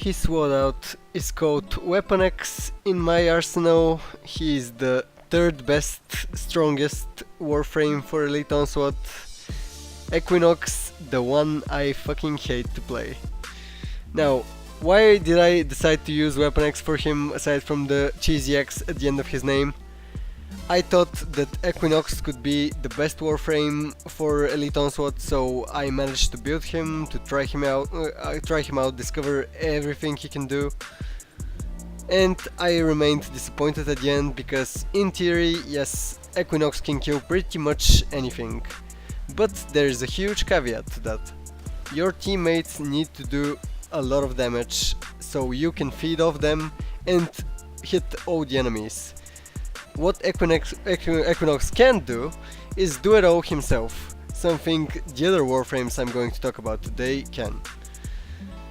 His loadout is called Weapon X. In my arsenal, he is the third best, strongest Warframe for Elite Onslaught. Equinox, the one I fucking hate to play. Now, why did I decide to use Weapon X for him aside from the cheesy X at the end of his name? I thought that Equinox could be the best Warframe for Elite Onslaught, so I managed to build him, to try him out, discover everything he can do. And I remained disappointed at the end because, in theory, yes, Equinox can kill pretty much anything. But there is a huge caveat to that. Your teammates need to do a lot of damage, so you can feed off them and hit all the enemies. What Equinox can't do is do it all himself, something the other Warframes I'm going to talk about today can.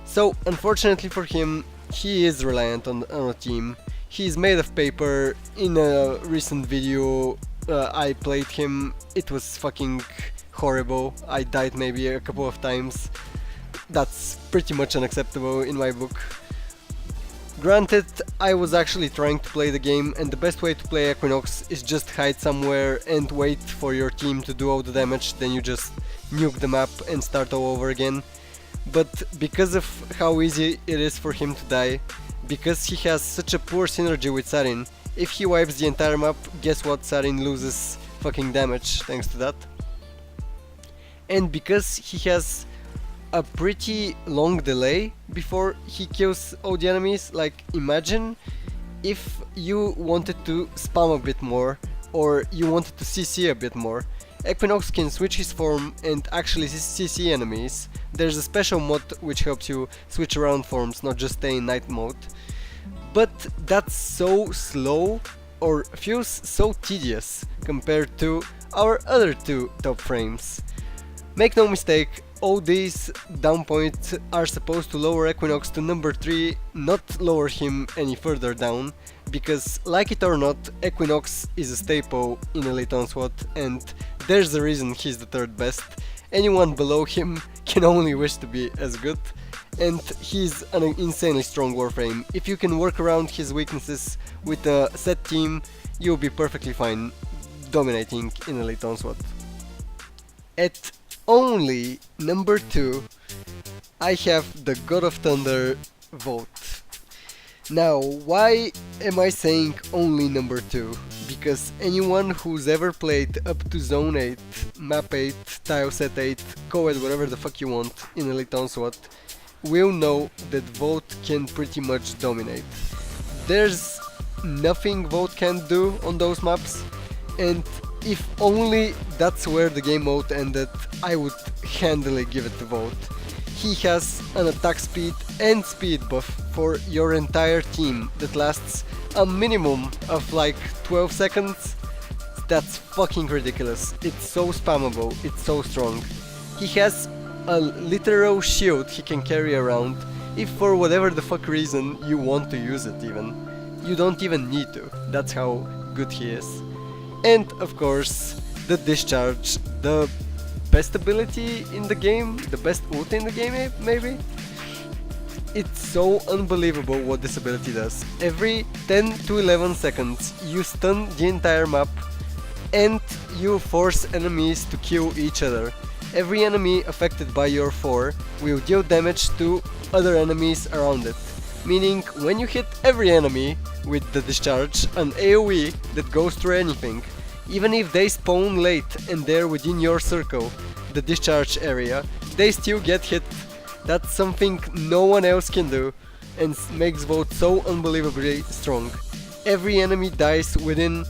So, unfortunately for him, he is reliant on a team. He's made of paper. In a recent video I played him, it was fucking horrible. I died maybe a couple of times. That's pretty much unacceptable in my book. Granted, I was actually trying to play the game, and the best way to play Equinox is just hide somewhere and wait for your team to do all the damage, then you just nuke the map and start all over again. But because of how easy it is for him to die, because he has such a poor synergy with Sarin, if he wipes the entire map, guess what, Sarin loses fucking damage thanks to that. And because he has a pretty long delay before he kills all the enemies, like imagine if you wanted to spam a bit more or you wanted to CC a bit more. Equinox can switch his form and actually CC enemies. There's a special mod which helps you switch around forms, not just stay in night mode. But that's so slow, or feels so tedious compared to our other two top frames. Make no mistake, all these down points are supposed to lower Equinox to number 3, not lower him any further down, because like it or not, Equinox is a staple in Elite Onslaught, and there's the reason he's the third best. Anyone below him can only wish to be as good, and he's an insanely strong Warframe. If you can work around his weaknesses with a set team, you'll be perfectly fine dominating in Elite Onslaught. At only number 2, I have the God of Thunder Vote. Now, why am I saying only number 2? Because anyone who's ever played up to Zone 8, Map 8, Tile Set 8, Co-ed, whatever the fuck you want in Elite Onslaught, will know that Vote can pretty much dominate. There's nothing Vote can do on those maps, and if only that's where the game mode ended, I would handily give it to Vote. He has an attack speed and speed buff for your entire team that lasts a minimum of like 12 seconds. That's fucking ridiculous. It's so spammable, it's so strong. He has a literal shield he can carry around if for whatever the fuck reason you want to use it even. You don't even need to, that's how good he is. And of course, the discharge, the best ability in the game, the best ult in the game maybe? It's so unbelievable what this ability does. Every 10 to 11 seconds you stun the entire map and you force enemies to kill each other. Every enemy affected by your 4 will deal damage to other enemies around it. Meaning, when you hit every enemy with the discharge, an AoE that goes through anything, even if they spawn late and they're within your circle, the discharge area, they still get hit. That's something no one else can do, and makes Vote so unbelievably strong. Every enemy dies within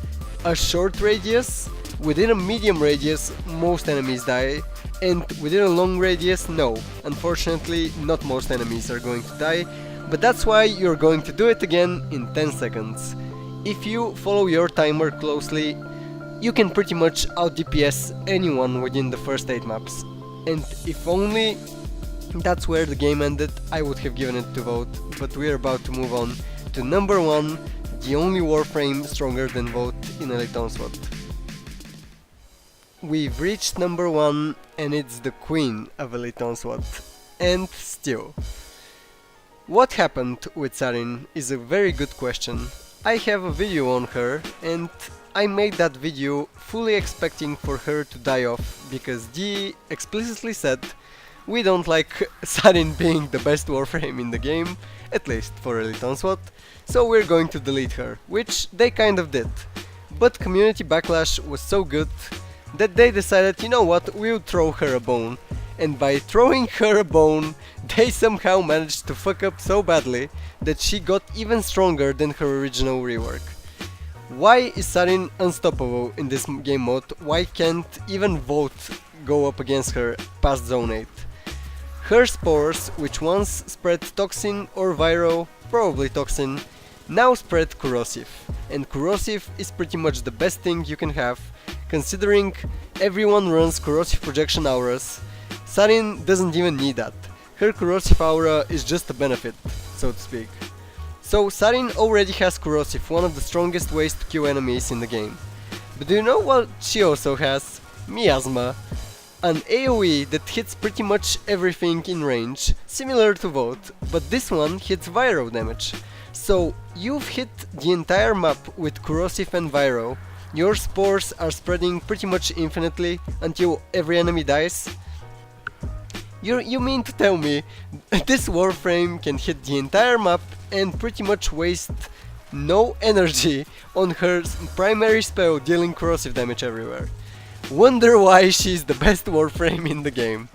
a short radius, within a medium radius most enemies die, and within a long radius no. Unfortunately, not most enemies are going to die, but that's why you're going to do it again in 10 seconds. If you follow your timer closely, you can pretty much out DPS anyone within the first 8 maps. And if only that's where the game ended, I would have given it to Vote, but we're about to move on to number 1, the only Warframe stronger than Vote in Elite Onslaught. We've reached number 1, and it's the Queen of Elite Onslaught. And still, What happened with Sarin is a very good question. I have a video on her and I made that video fully expecting for her to die off because DE explicitly said we don't like Sarin being the best Warframe in the game, at least for Elite Onslaught, so we're going to delete her, which they kind of did. But community backlash was so good that they decided, you know what, we'll throw her a bone. And by throwing her a bone, they somehow managed to fuck up so badly that she got even stronger than her original rework. Why is Sarin unstoppable in this game mode? Why can't even Vote go up against her past Zone 8? Her spores, which once spread Toxin or Viro, probably Toxin, now spread Corrosive. And Corrosive is pretty much the best thing you can have, considering everyone runs Corrosive Projection Auras. Sarin doesn't even need that. Her Corrosive Aura is just a benefit, so to speak. So Sarin already has Corrosive, one of the strongest ways to kill enemies in the game. But do you know what she also has? Miasma, an AoE that hits pretty much everything in range, similar to Vote, but this one hits Viro damage. So you've hit the entire map with Corrosive and Viro, your spores are spreading pretty much infinitely until every enemy dies. You mean to tell me this Warframe can hit the entire map and pretty much waste no energy on her primary spell dealing corrosive damage everywhere? Wonder why she's the best Warframe in the game.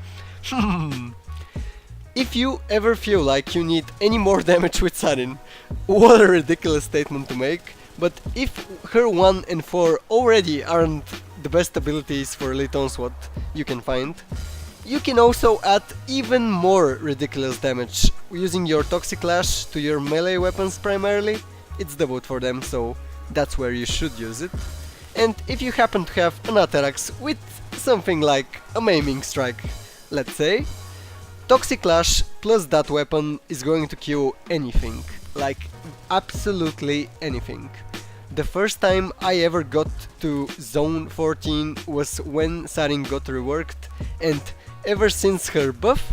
If you ever feel like you need any more damage with Sarin, what a ridiculous statement to make, but if her 1 and 4 already aren't the best abilities for Elite Onslaught you can find, you can also add even more ridiculous damage using your Toxic Lash to your melee weapons primarily. It's the vote for them, so that's where you should use it. And if you happen to have an Atarax with something like a Maiming Strike, let's say, Toxic Lash plus that weapon is going to kill anything, like absolutely anything. The first time I ever got to Zone 14 was when Sarin got reworked, and ever since her buff,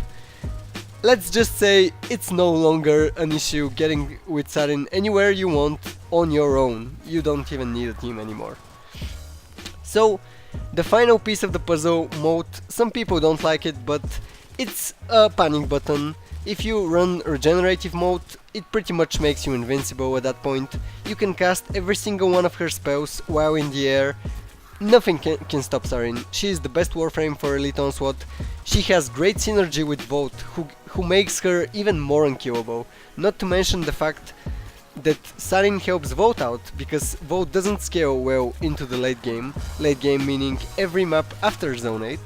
let's just say it's no longer an issue getting with Sarin anywhere you want on your own. You don't even need a team anymore. So, the final piece of the puzzle, Moat, some people don't like it, but it's a panic button. If you run Regenerative Mode, it pretty much makes you invincible at that point. You can cast every single one of her spells while in the air. Nothing can stop Sarin. She is the best Warframe for Elite Onslaught. She has great synergy with Vote, who makes her even more unkillable. Not to mention the fact that Sarin helps Vote out, because Vote doesn't scale well into the late game meaning every map after Zone 8.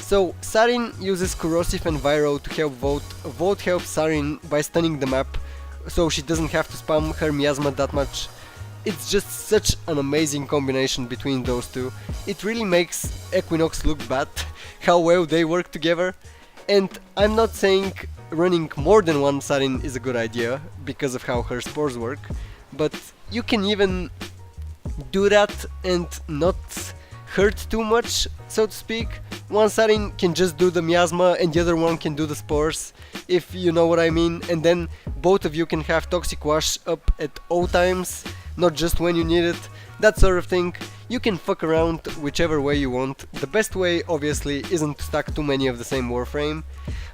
So Sarin uses Corrosive and Viro to help Vote. Vote helps Sarin by stunning the map, so she doesn't have to spam her Miasma that much. It's just such an amazing combination between those two. It really makes Equinox look bad, how well they work together. And I'm not saying running more than one Sarin is a good idea, because of how her spores work, but you can even do that and not hurt too much, so to speak. One Sarin can just do the Miasma and the other one can do the spores, if you know what I mean, and then both of you can have Toxic Wash up at all times, not just when you need it, that sort of thing. You can fuck around whichever way you want. The best way, obviously, isn't to stack too many of the same Warframe,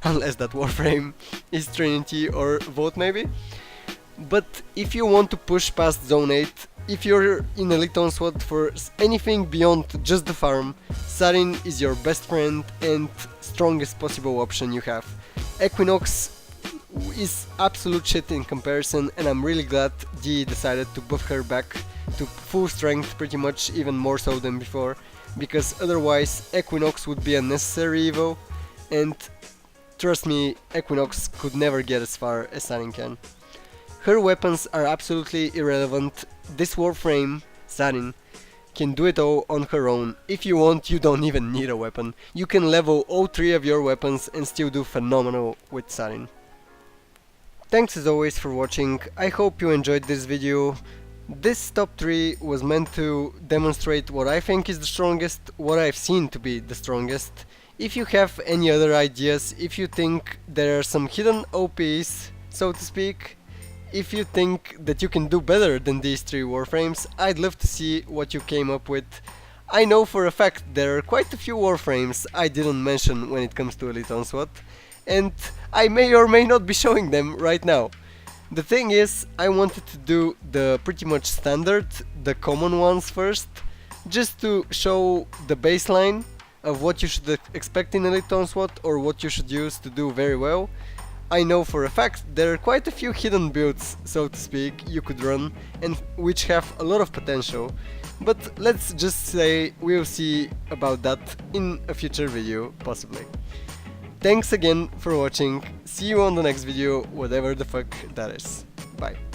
unless that Warframe is Trinity or Vote maybe. But if you want to push past Zone 8, if you're in Elite Onslaught for anything beyond just the farm, Sarin is your best friend and strongest possible option you have. Equinox is absolute shit in comparison, and I'm really glad DE decided to buff her back to full strength, pretty much even more so than before, because otherwise Equinox would be a necessary evo, and trust me, Equinox could never get as far as Sarin can. Her weapons are absolutely irrelevant. This Warframe, Sarin, can do it all on her own. If you want, you don't even need a weapon. You can level all 3 of your weapons and still do phenomenal with Sarin. Thanks as always for watching. I hope you enjoyed this video. This top 3 was meant to demonstrate what I think is the strongest, what I've seen to be the strongest. If you have any other ideas, if you think there are some hidden OPs so to speak. If you think that you can do better than these 3 Warframes, I'd love to see what you came up with. I know for a fact there are quite a few Warframes I didn't mention when it comes to Elite Onslaught, and I may or may not be showing them right now. The thing is, I wanted to do the pretty much standard, the common ones first, just to show the baseline of what you should expect in Elite Onslaught or what you should use to do very well. I know for a fact there are quite a few hidden builds, so to speak, you could run, and which have a lot of potential, but let's just say we'll see about that in a future video, possibly. Thanks again for watching, see you on the next video, whatever the fuck that is. Bye.